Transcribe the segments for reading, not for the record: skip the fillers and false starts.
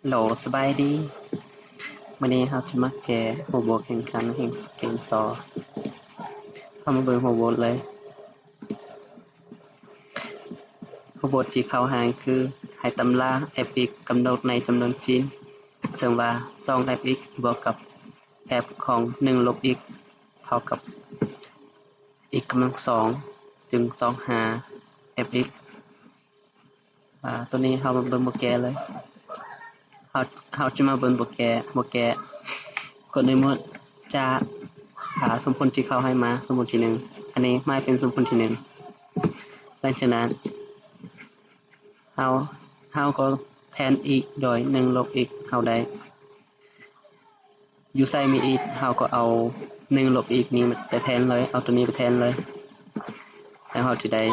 โหลสบายดีวันนี้ครับจะมาแก่หัวโบกแข่งขันแข่งเกมต่อเข้ามาเบิ่งหัวโบกเลยหัวโบกที่เข้าหางคือให้ตำราแอป x กำหนดในจำนวนจริงซึ่งว่า2แอป x บวกกับแอปของ1ลบ x เท่ากับ x กำลัง2จึง2หา f x ตัวนี้เรามาเบิ่งโปรแกรมเลยเราจะมาเบิ่งโปรแกรมกดในหมวดจะหาสมผลที่เขาให้มาสมผลที่1อันนี้ไม่เป็นสมผลที่1หลังจากนั้นเราก็แทนอีกโดย1ลบอีกเราได้อยู่ใส่มีอีกเราก็เอา1ลบอีกนี้ไปแทนเลยเอาตัวนี้ไปแทนเลยแล้วเราจะได้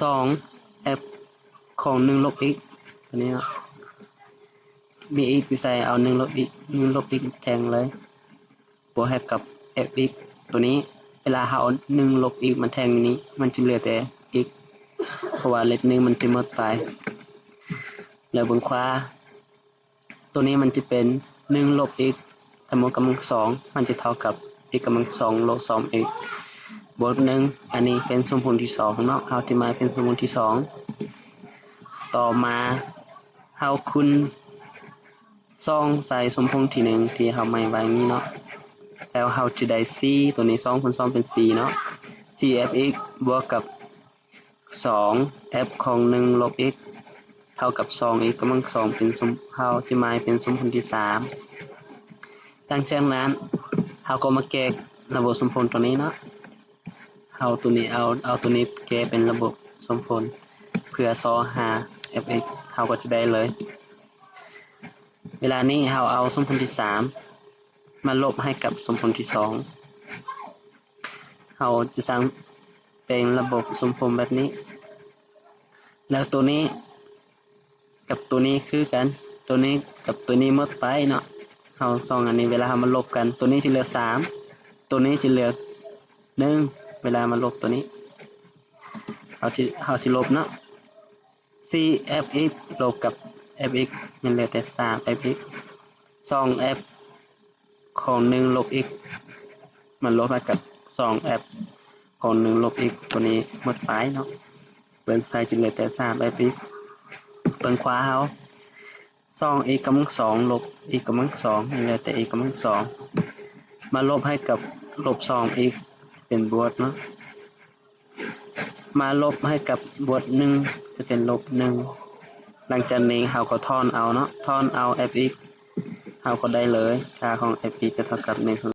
2 f ของ1ลบอีกตัวนี้มีอีกไปใส่เอา1ลบอีกแทนเลยบวกกับ fx ตัวนี้เวลาเราเอา1ลบอีกมันแทงนี้มันจะเหลือแต่ x เพราะว่าเลข1มันจะหมดไปแล้วบนขวาตัวนี้มันจะเป็น1ลบ x จำนวนกำลัง2มันจะเท่ากับ x กำลัง2ลบ 2x บวก1อันนี้เป็นสมผลที่2เนาะเอาที่มาเป็นสมผลที่2ต่อมาเฮาคูณ2ใส่สมผลที่1ที่เฮาหมายไว้นี้เนาะแล้วเฮาจะได้4ตัวนี้2คูณ2เป็น4เนาะ 4fx บวกกับ2f ของ1ลบ x เท่ากับ 2x กำลัง2เป็นสมเฮาจะหมายเป็นสมผลที่3หลังจากนั้นเฮาก็มาแก้ระบบสมผลตัวนี้เนาะเอาตัวนี้แก้เป็นระบบสมผลเพื่อหา fx เฮาก็จะได้เลยเวลานี้เฮาเอาสมผลที่3มาลบให้กับสมผลที่2เฮาจะสร้างเป็นระบบสมผลแบบนี้แล้วตัวนี้กับตัวนี้คือกันตัวนี้กับตัวนี้หมดไปเนาะเฮา2อันนี้เวลาเฮามาลบกันตัวนี้จะเหลือ3ตัวนี้จะเหลือ1เวลามาลบตัวนี้เฮาสิลบเนาะ 4fx ลบกับ fx มันเหลือแต่ 3fx 2f ของ1ลบ x มันลบมากับ 2f ของ1ลบ x ตัวนี้หมดไปเนาะเบิ่งซ้ายจะเหลือแต่ 3fx เบิ่งขวาเฮา 2x กำลัง2ลบ x กำลัง2เหลือแต่ x กำลัง2มาลบให้กับลบ 2x เป็นบวกเนาะมาลบให้กับบวก1จะเป็นลบ1หลังจากนี้เฮาก็ทอนเอาเนาะทอนเอา fx เฮาก็ได้เลยค่าของ fx จะเท่ากับ1